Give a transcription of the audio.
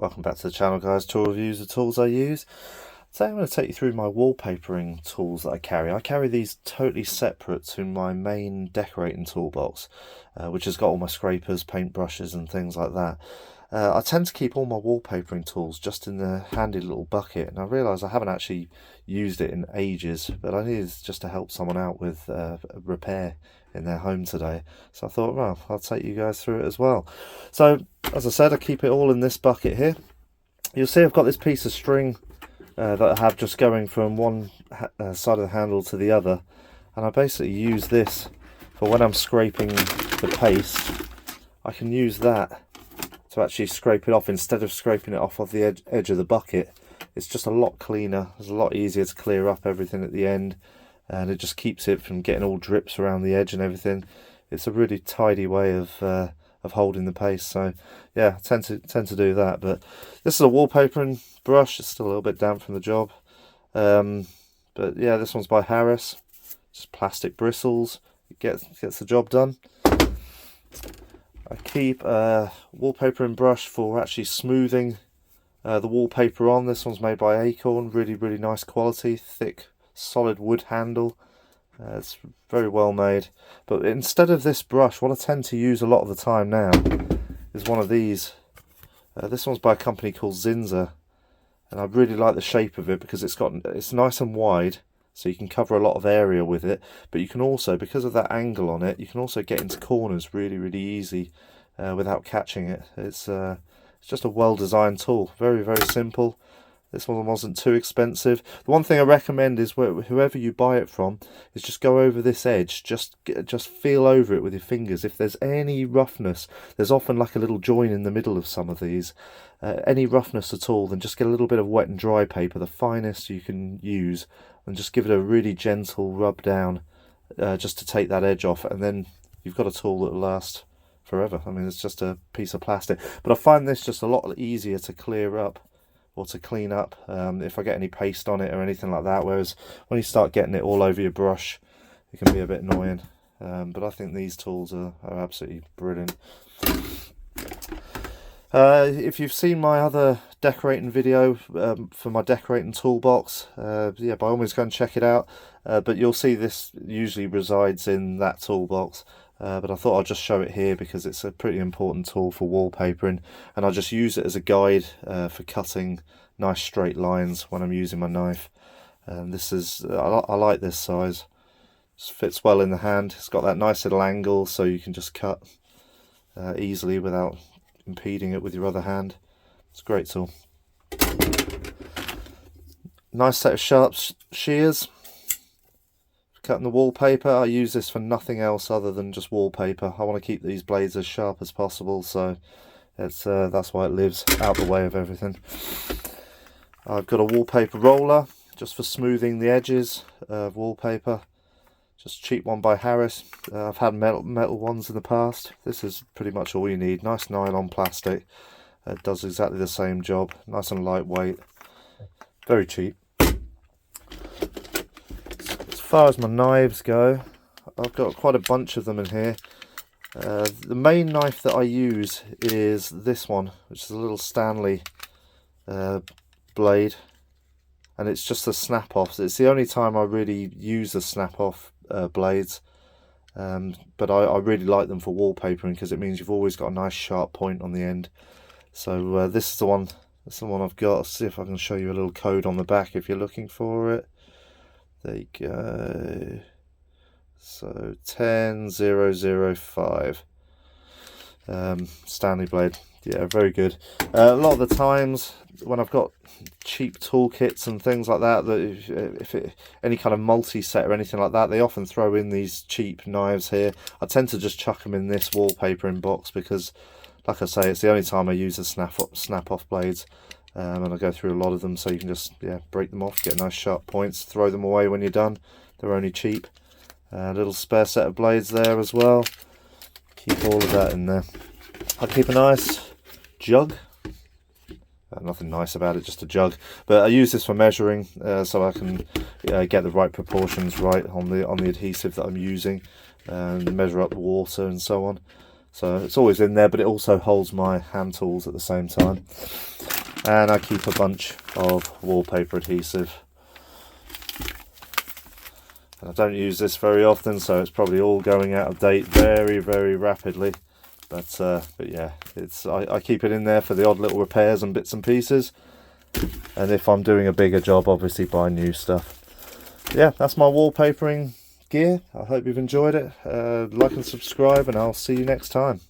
Welcome back to the channel, guys. Tool reviews of tools I use. Today I'm going to take you through my wallpapering tools that I carry. I carry these totally separate to my main decorating toolbox, which has got all my scrapers, paint brushes and things like that. I tend to keep all my wallpapering tools just in the handy little bucket, and I realise I haven't actually used it in ages, but I needed just to help someone out with a repair in their home today. So I thought, well, I'll take you guys through it as well. So, as I said, I keep it all in this bucket here. You'll see I've got this piece of string that I have just going from one side of the handle to the other, and I basically use this for when I'm scraping the paste. I can use that to actually scrape it off instead of scraping it off of the edge of the bucket. It's just a lot cleaner. It's a lot easier to clear up everything at the end, and it just keeps it from getting all drips around the edge and everything. It's a really tidy way of holding the paste. So yeah, I tend to do that. But this is a wallpapering brush. It's still a little bit damp from the job, but yeah, this one's by Harris. Just plastic bristles. It gets the job done. I keep a wallpapering brush for actually smoothing the wallpaper on. This one's made by Acorn. Really nice quality, thick solid wood handle. It's very well made. But instead of this brush, what I tend to use a lot of the time now is one of these. This one's by a company called Zinza, and I really like the shape of it because it's nice and wide, so you can cover a lot of area with it. But you can also, because of that angle on it, you can also get into corners really easy without catching it. It's just a well-designed tool. Very simple. This one wasn't too expensive. The one thing I recommend is whoever you buy it from is just go over this edge. Just feel over it with your fingers. If there's any roughness, there's often like a little join in the middle of some of these. Any roughness at all, then just get a little bit of wet and dry paper, the finest you can use, and just give it a really gentle rub down just to take that edge off, and then you've got a tool that'll last forever. I mean, it's just a piece of plastic. But I find this just a lot easier to clear up or to clean up if I get any paste on it or anything like that, whereas when you start getting it all over your brush, it can be a bit annoying. But I think these tools are absolutely brilliant. If you've seen my other decorating video for my decorating toolbox, yeah, by all means go and check it out. But you'll see this usually resides in that toolbox. But I thought I'd just show it here because it's a pretty important tool for wallpapering, and I'll just use it as a guide for cutting nice straight lines when I'm using my knife. This is I like this size. Just fits well in the hand. It's got that nice little angle, so you can just cut easily without impeding it with your other hand. It's a great tool. Nice set of sharp shears. Cutting the wallpaper, I use this for nothing else other than just wallpaper. I want to keep these blades as sharp as possible, so it's that's why it lives out the way of everything. I've got a wallpaper roller just for smoothing the edges of wallpaper. Just a cheap one by Harris. I've had metal ones in the past. This is pretty much all you need. Nice nylon plastic. It does exactly the same job. Nice and lightweight. Very cheap. As far as my knives go, I've got quite a bunch of them in here. The main knife that I use is this one, which is a little Stanley blade, and it's just a snap-off. It's the only time I really use the snap-off blades, but I really like them for wallpapering because it means you've always got a nice sharp point on the end. So this is the one. That's the one I've got. Let's see if I can show you a little code on the back if you're looking for it. There you go. So 10005. Stanley blade. Yeah, very good. A lot of the times when I've got cheap toolkits and things like that, any kind of multi-set or anything like that, they often throw in these cheap knives here. I tend to just chuck them in this wallpapering box because, like I say, it's the only time I use the snap-off blades. And I go through a lot of them, so you can just break them off, get nice sharp points, throw them away when you're done. They're only cheap. A little spare set of blades there as well. Keep all of that in there. I keep a nice jug. Nothing nice about it, just a jug. But I use this for measuring, so I can get the right proportions right on the adhesive that I'm using, and measure up the water and so on. So it's always in there, but it also holds my hand tools at the same time. and I keep a bunch of wallpaper adhesive. And I don't use this very often, so it's probably all going out of date very, very rapidly. But yeah, I keep it in there for the odd little repairs and bits and pieces. And if I'm doing a bigger job, obviously buy new stuff. Yeah, that's my wallpapering gear. I hope you've enjoyed it. Like and subscribe, and I'll see you next time.